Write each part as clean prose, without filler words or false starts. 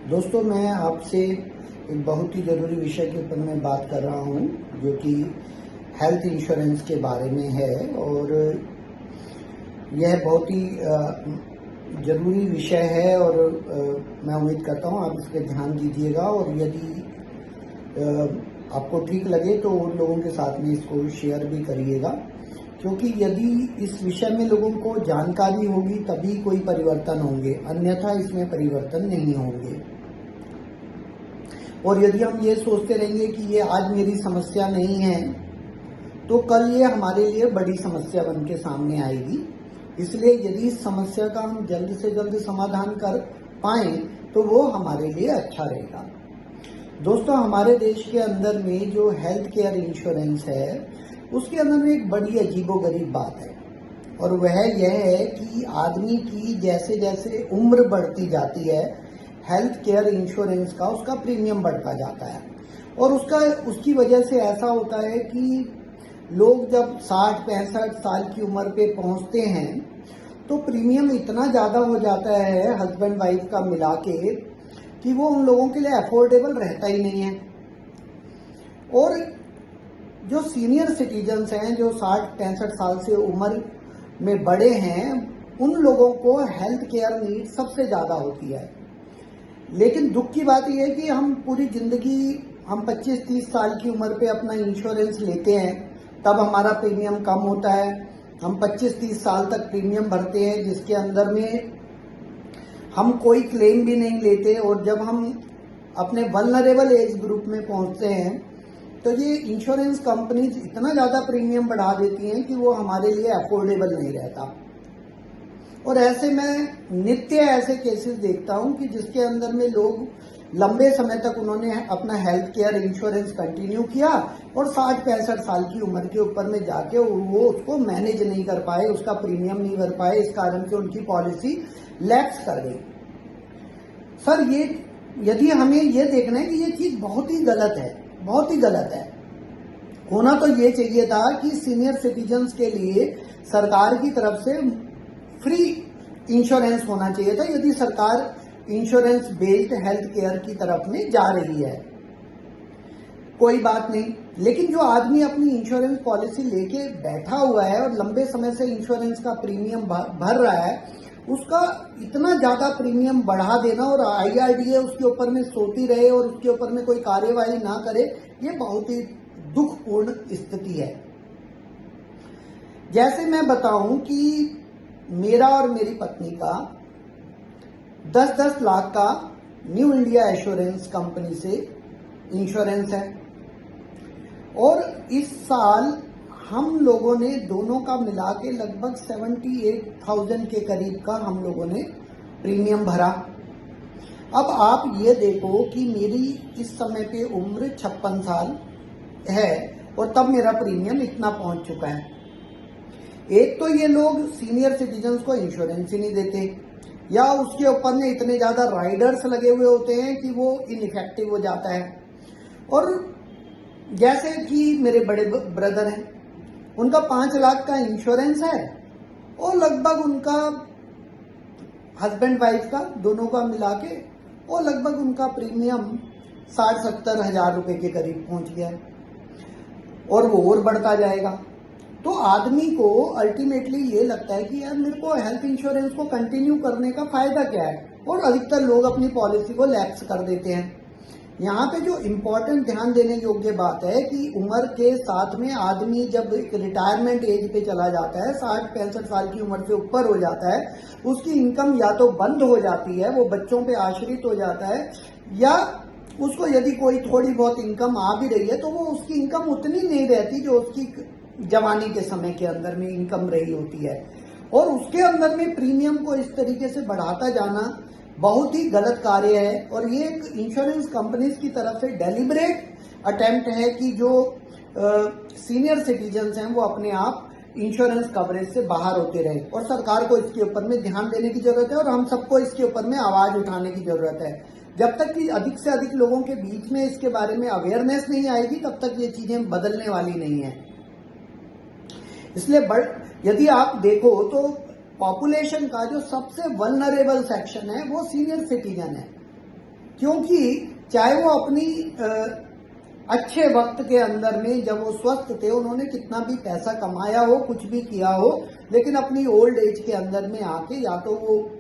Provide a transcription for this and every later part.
दोस्तों, मैं आपसे एक बहुत ही ज़रूरी विषय के ऊपर मैं बात कर रहा हूँ, जो कि हेल्थ इंश्योरेंस के बारे में है। और यह बहुत ही ज़रूरी विषय है और मैं उम्मीद करता हूँ आप इस पर ध्यान दीजिएगा। और यदि आपको ठीक लगे तो उन लोगों के साथ में इसको शेयर भी करिएगा, क्योंकि यदि इस विषय में लोगों को जानकारी होगी तभी कोई परिवर्तन होंगे, अन्यथा इसमें परिवर्तन नहीं होंगे। और यदि हम ये सोचते रहेंगे कि ये आज मेरी समस्या नहीं है, तो कल ये हमारे लिए बड़ी समस्या बन के सामने आएगी। इसलिए यदि इस समस्या का हम जल्द से जल्द समाधान कर पाएं तो वो हमारे लिए अच्छा रहेगा। दोस्तों, हमारे देश के अंदर में जो हेल्थ केयर इंश्योरेंस है, उसके अंदर में एक बड़ी अजीबोगरीब बात है, और वह यह है कि आदमी की जैसे जैसे उम्र बढ़ती जाती है, हेल्थ केयर इंश्योरेंस का उसका प्रीमियम बढ़ता जाता है। और उसकी वजह से ऐसा होता है कि लोग जब 60-65 साल की उम्र पे पहुंचते हैं तो प्रीमियम इतना ज़्यादा हो जाता है हस्बैंड वाइफ का मिला के कि वो उन लोगों के लिए अफोर्डेबल रहता ही नहीं है। और जो सीनियर सिटीजन्स हैं, जो 60-65 साल से उम्र में बड़े हैं, उन लोगों को हेल्थ केयर नीड सबसे ज़्यादा होती है। लेकिन दुख की बात यह है कि हम पूरी ज़िंदगी, हम 25-30 साल की उम्र पे अपना इंश्योरेंस लेते हैं, तब हमारा प्रीमियम कम होता है। हम 25-30 साल तक प्रीमियम भरते हैं, जिसके अंदर में हम कोई क्लेम भी नहीं लेते। और जब हम अपने वल्नरेबल एज ग्रुप में पहुंचते हैं तो ये इंश्योरेंस कंपनीज इतना ज़्यादा प्रीमियम बढ़ा देती हैं कि वो हमारे लिए अफोर्डेबल नहीं रहता। और ऐसे में नित्य ऐसे केसेस देखता हूं कि जिसके अंदर में लोग लंबे समय तक उन्होंने अपना हेल्थ केयर इंश्योरेंस कंटिन्यू किया और 60-65 साल की उम्र के ऊपर में जाके वो उसको मैनेज नहीं कर पाए, उसका प्रीमियम नहीं भर पाए, इस कारण से उनकी पॉलिसी लैप्स कर गई। सर, ये यदि हमें ये देखना है कि ये चीज बहुत ही गलत है, बहुत ही गलत है। होना तो ये चाहिए था कि सीनियर सिटीजन्स के लिए सरकार की तरफ से फ्री इंश्योरेंस होना चाहिए था, यदि सरकार इंश्योरेंस बेस्ड हेल्थ केयर की तरफ में जा रही है, कोई बात नहीं। लेकिन जो आदमी अपनी इंश्योरेंस पॉलिसी लेके बैठा हुआ है और लंबे समय से इंश्योरेंस का प्रीमियम भर रहा है, उसका इतना ज्यादा प्रीमियम बढ़ा देना और IRDA उसके ऊपर में सोती रहे और उसके ऊपर में कोई कार्यवाही ना करे, ये बहुत ही दुखपूर्ण स्थिति है। जैसे मैं बताऊं कि मेरा और मेरी पत्नी का 10-10 लाख का न्यू इंडिया एश्योरेंस कंपनी से इंश्योरेंस है, और इस साल हम लोगों ने दोनों का मिला के लगभग 78,000 के करीब का हम लोगों ने प्रीमियम भरा। अब आप ये देखो कि मेरी इस समय पे उम्र 56 साल है और तब मेरा प्रीमियम इतना पहुंच चुका है। एक तो ये लोग सीनियर सिटीजन्स को इंश्योरेंस ही नहीं देते, या उसके ऊपर में इतने ज्यादा राइडर्स लगे हुए होते हैं कि वो इनइफेक्टिव हो जाता है। और जैसे कि मेरे बड़े ब्रदर हैं, उनका 5 लाख का इंश्योरेंस है और लगभग उनका हस्बैंड वाइफ का दोनों का मिला के और लगभग उनका प्रीमियम 60-70 हजार रुपए के करीब पहुंच गया है, और वो और बढ़ता जाएगा। तो आदमी को अल्टीमेटली ये लगता है कि यार मेरे को हेल्थ इंश्योरेंस को कंटिन्यू करने का फायदा क्या है, और अधिकतर लोग अपनी पॉलिसी को लैप्स कर देते हैं। यहाँ पे जो इम्पोर्टेंट ध्यान देने योग्य बात है कि उम्र के साथ में आदमी जब एक रिटायरमेंट एज पे चला जाता है, 60-65 साल की उम्र से ऊपर हो जाता है, उसकी इनकम या तो बंद हो जाती है, वो बच्चों पे आश्रित हो जाता है, या उसको यदि कोई थोड़ी बहुत इनकम आ भी रही है तो वो उसकी इनकम उतनी नहीं रहती जो उसकी जवानी के समय के अंदर में इनकम रही होती है। और उसके अंदर में प्रीमियम को इस तरीके से बढ़ाता जाना बहुत ही गलत कार्य है, और ये एक इंश्योरेंस कंपनीज की तरफ से डेलिब्रेट अटेम्प्ट है कि जो सीनियर सिटीजन्स हैं वो अपने आप इंश्योरेंस कवरेज से बाहर होते रहे। और सरकार को इसके ऊपर में ध्यान देने की जरूरत है, और हम सबको इसके ऊपर में आवाज उठाने की जरूरत है। जब तक कि अधिक से अधिक लोगों के बीच में इसके बारे में अवेयरनेस नहीं आएगी, तब तक ये चीजें बदलने वाली नहीं है। इसलिए यदि आप देखो तो पॉपुलेशन का जो सबसे वल्नरेबल सेक्शन है वो सीनियर सिटीजन है। क्योंकि चाहे वो अपनी अच्छे वक्त के अंदर में जब वो स्वस्थ थे, उन्होंने कितना भी पैसा कमाया हो, कुछ भी किया हो, लेकिन अपनी ओल्ड एज के अंदर में आके या तो वो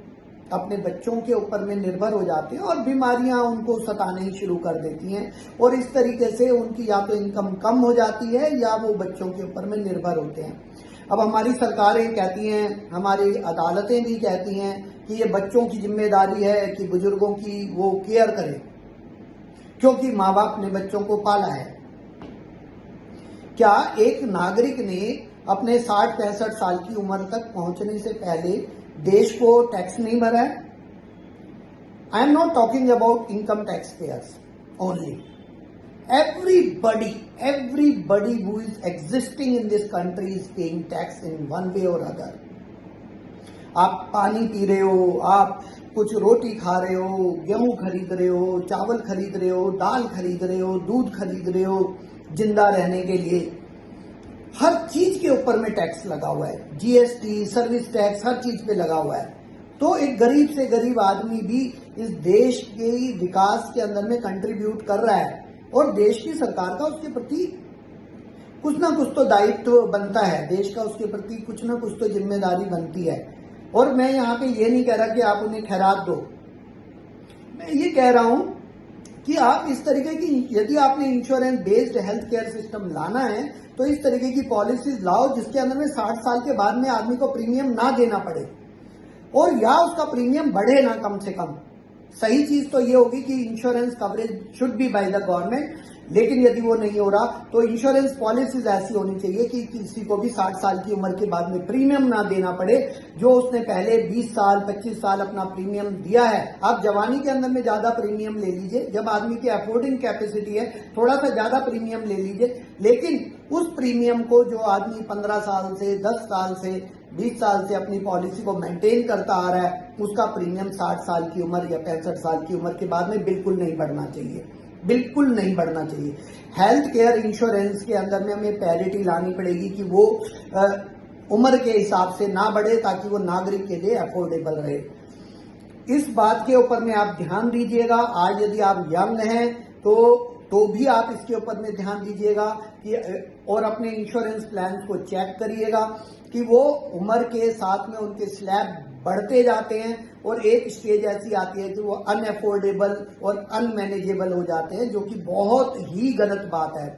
अपने बच्चों के ऊपर में निर्भर हो जाते हैं और बीमारियां उनको सताने ही शुरू कर देती हैं, और इस तरीके से उनकी या तो इनकम कम हो जाती है या वो बच्चों के ऊपर में निर्भर होते हैं। अब हमारी सरकारें कहती हैं, हमारी अदालतें भी कहती हैं कि ये बच्चों की जिम्मेदारी है कि बुजुर्गों की वो केयर करें, क्योंकि माँ बाप ने बच्चों को पाला है। क्या एक नागरिक ने अपने 60-65 साल की उम्र तक पहुंचने से पहले देश को टैक्स नहीं भरा है? I am not talking about income tax payers only. Everybody who is existing in this country is paying tax in one way or other. आप पानी पी रहे हो, आप कुछ रोटी खा रहे हो, गेहूं खरीद रहे हो, चावल खरीद रहे हो, दाल खरीद रहे हो, दूध खरीद रहे हो, जिंदा रहने के लिए हर चीज के ऊपर में टैक्स लगा हुआ है। जीएसटी, सर्विस टैक्स, हर चीज पे लगा हुआ है। तो एक गरीब से गरीब आदमी भी इस देश के विकास के अंदर में कंट्रीब्यूट कर रहा है, और देश की सरकार का उसके प्रति कुछ ना कुछ तो दायित्व बनता है, देश का उसके प्रति कुछ ना कुछ तो जिम्मेदारी बनती है। और मैं यहाँ पे ये नहीं कह रहा कि आप उन्हें खैरात दो, मैं ये कह रहा हूं कि आप इस तरीके की, यदि आपने insurance based health care system लाना है तो इस तरीके की पॉलिसीज लाओ जिसके अंदर में 60 साल के बाद में आदमी को प्रीमियम ना देना पड़े, और या उसका प्रीमियम बढ़े ना, कम से कम। सही चीज तो ये होगी कि insurance coverage should be by the government, लेकिन यदि वो नहीं हो रहा तो इंश्योरेंस पॉलिसीज ऐसी होनी चाहिए कि किसी को भी 60 साल की उम्र के बाद में प्रीमियम ना देना पड़े, जो उसने पहले 20 साल 25 साल अपना प्रीमियम दिया है। आप जवानी के अंदर में ज्यादा प्रीमियम ले लीजिए, जब आदमी की अफोर्डिंग कैपेसिटी है थोड़ा सा ज्यादा प्रीमियम ले लीजिए, लेकिन उस प्रीमियम को जो आदमी 15 साल से 10 साल से 20 साल से अपनी पॉलिसी को मेंटेन करता आ रहा है, उसका प्रीमियम 60 साल की उम्र या 65 साल की उम्र के बाद में बिल्कुल नहीं बढ़ना चाहिए, बिल्कुल नहीं बढ़ना चाहिए। हेल्थ केयर इंश्योरेंस के अंदर में हमें पैरिटी लानी पड़ेगी कि वो उम्र के हिसाब से ना बढ़े, ताकि वो नागरिक के लिए अफोर्डेबल रहे। इस बात के ऊपर में आप ध्यान दीजिएगा। आज यदि आप यंग हैं तो भी आप इसके ऊपर में ध्यान दीजिएगा कि, और अपने इंश्योरेंस प्लान को चेक करिएगा कि वो उम्र के साथ में उनके स्लैब बढ़ते जाते हैं, और एक स्टेज ऐसी आती है कि वो अनअफोर्डेबल और अनमैनेजेबल हो जाते हैं, जो कि बहुत ही गलत बात है।